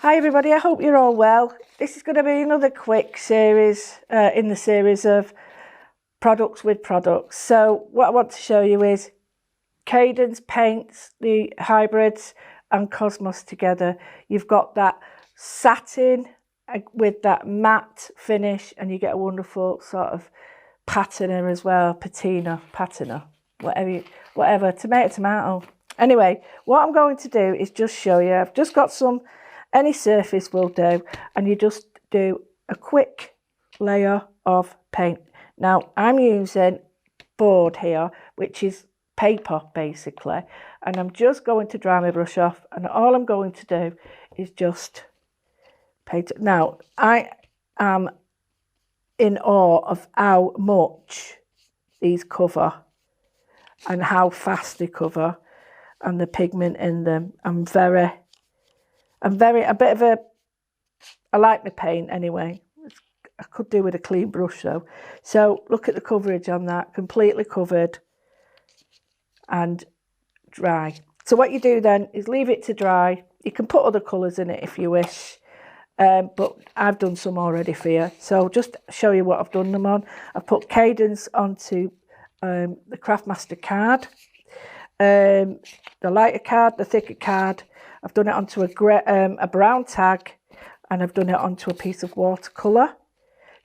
Hi everybody, I hope you're all well. This is going to be another quick series in the series of products with products. So what I want to show you is Cadence paints the hybrids and Cosmos together. You've got that satin with that matte finish and you get a wonderful sort of patina as well, patina, whatever, tomato. Anyway, what I'm going to do is just show you. I've just got any surface will do, and you just do a quick layer of paint. Now I'm using board here, which is paper basically, and I'm just going to dry my brush off, and all I'm going to do is just paint it. Now I am in awe of how much these cover and how fast they cover and the pigment in them. I like the paint anyway. I could do with a clean brush though. So look at the coverage on that, completely covered and dry. So what you do then is leave it to dry. You can put other colours in it if you wish, but I've done some already for you. So just show you what I've done them on. I've put Cadence onto the Craftmaster card, the lighter card, the thicker card. I've done it onto a brown tag, and I've done it onto a piece of watercolour.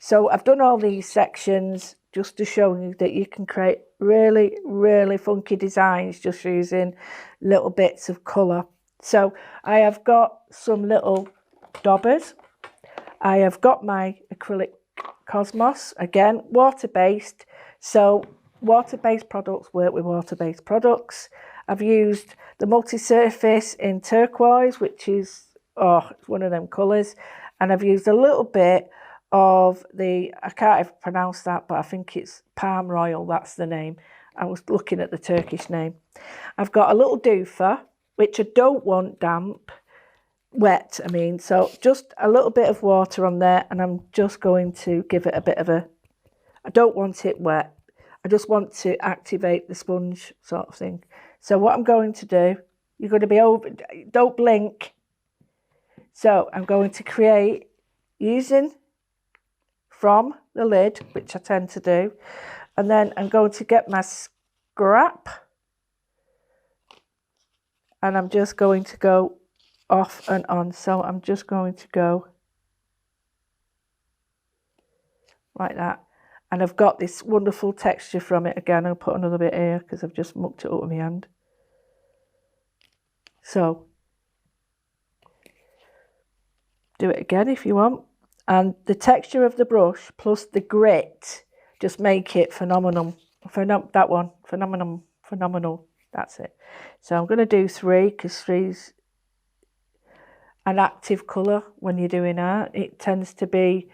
So I've done all these sections just to show you that you can create really, really funky designs just using little bits of colour. So I have got some little daubers. I have got my acrylic Cosmos, again, water-based. So water-based products work with water-based products. I've used the multi-surface in turquoise, which is, it's one of them colours. And I've used a little bit of I can't even pronounce that, but I think it's Palm Royal, that's the name. I was looking at the Turkish name. I've got a little doofah, which I don't want wet, so just a little bit of water on there, and I'm just going to give it a bit of I don't want it wet. I just want to activate the sponge sort of thing. So what I'm going to do, you're going to be don't blink. So I'm going to create using from the lid, which I tend to do, and then I'm going to get my scrap, and I'm just going to go off and on. So I'm just going to go like that. And I've got this wonderful texture from it. Again, I'll put another bit here because I've just mucked it up with my hand. So do it again if you want. And the texture of the brush plus the grit just make it phenomenal. Phenomenal. That's it. So I'm going to do 3 because 3's an active colour when you're doing art. It tends to be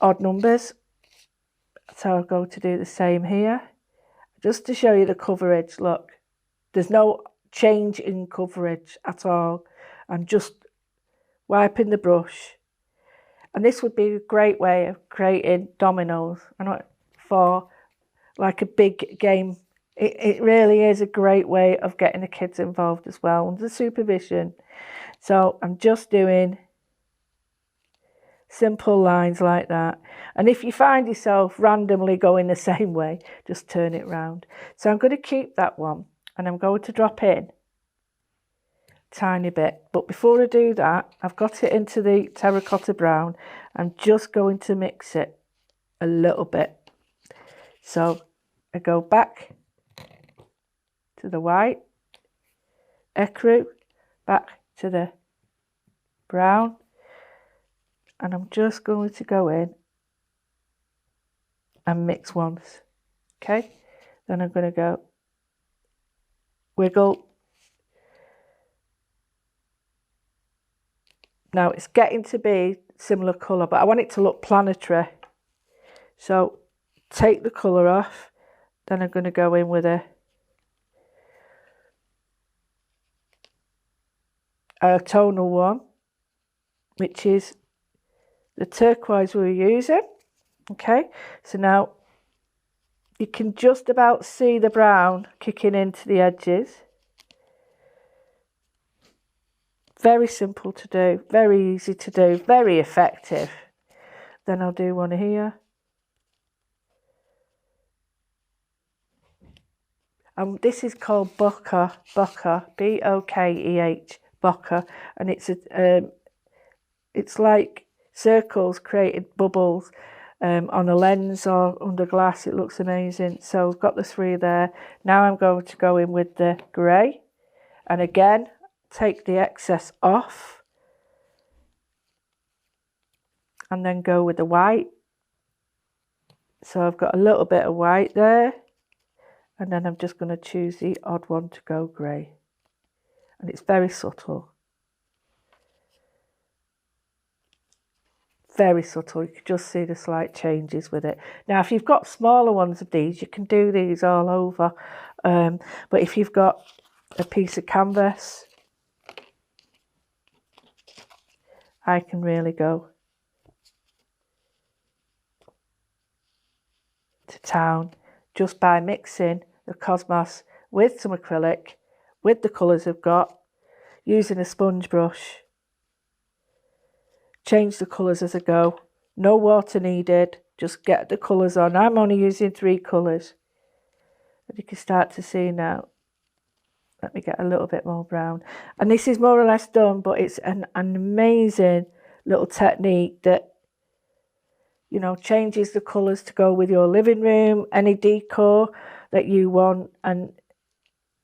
odd numbers, so I'll go to do the same here just to show you the coverage. Look, there's no change in coverage at all. I'm just wiping the brush, and this would be a great way of creating dominoes for like a big game. It really is a great way of getting the kids involved as well under supervision. So I'm just doing simple lines like that, and if you find yourself randomly going the same way, just turn it round. So I'm going to keep that one, and I'm going to drop in a tiny bit, but before I do that, I've got it into the terracotta brown. I'm just going to mix it a little bit. So I go back to the white, ecru, back to the brown, and I'm just going to go in and mix once. Okay, then I'm going to go wiggle. Now it's getting to be similar colour, but I want it to look planetary. So take the colour off, then I'm going to go in with a tonal one, which is the turquoise we were using. Okay, so now you can just about see the brown kicking into the edges. Very simple to do, very easy to do, very effective. Then I'll do one here. And this is called Bokeh, B-O-K-E-H, Bokeh, and it's like circles created bubbles on a lens or under glass. It looks amazing. So I've got the 3 there. Now I'm going to go in with the grey, and again take the excess off, and then go with the white. So I've got a little bit of white there, and then I'm just going to choose the odd one to go grey, and it's very subtle. Very subtle. You can just see the slight changes with it. Now, if you've got smaller ones of these, you can do these all over. But if you've got a piece of canvas, I can really go to town just by mixing the Cosmos with some acrylic, with the colours I've got, using a sponge brush. Change the colours as I go. No water needed. Just get the colours on. I'm only using 3 colours. And you can start to see now. Let me get a little bit more brown. And this is more or less done, but it's an amazing little technique that, you know, changes the colours to go with your living room, any decor that you want. And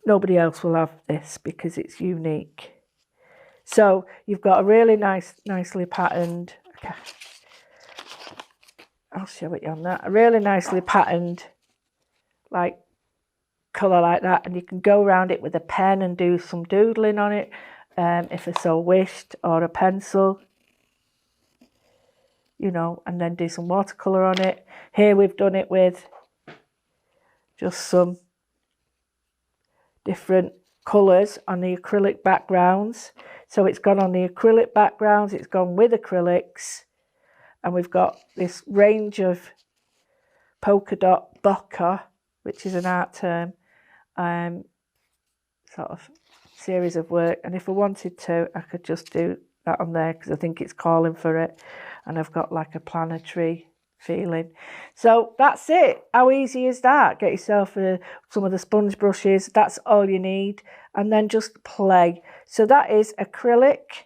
nobody else will have this because it's unique. So you've got a really nicely patterned, okay, I'll show it on that, a really nicely patterned like colour like that, and you can go around it with a pen and do some doodling on it if I so wished, or a pencil, you know, and then do some watercolour on it. Here we've done it with just some different colours on the acrylic backgrounds. So it's gone on the acrylic backgrounds, it's gone with acrylics, and we've got this range of polka dot bokeh, which is an art term, sort of series of work. And if I wanted to, I could just do that on there because I think it's calling for it. And I've got like a planetary feeling. So that's it. How easy is that? Get yourself some of the sponge brushes. That's all you need. And then just play. So that is acrylic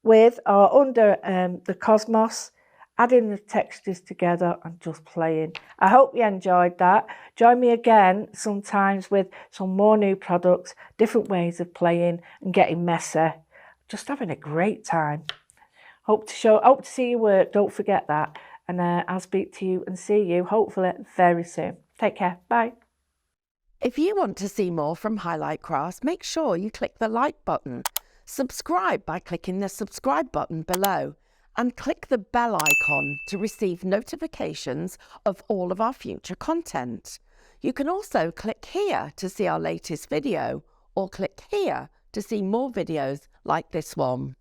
with or under the Cosmos, adding the textures together and just playing. I hope you enjoyed that. Join me again sometimes with some more new products, different ways of playing and getting messy. Just having a great time. Hope to see your work. Don't forget that. And I'll speak to you and see you hopefully very soon. Take care. Bye. If you want to see more from Highlight Crafts, make sure you click the like button. Subscribe by clicking the subscribe button below, and click the bell icon to receive notifications of all of our future content. You can also click here to see our latest video, or click here to see more videos like this one.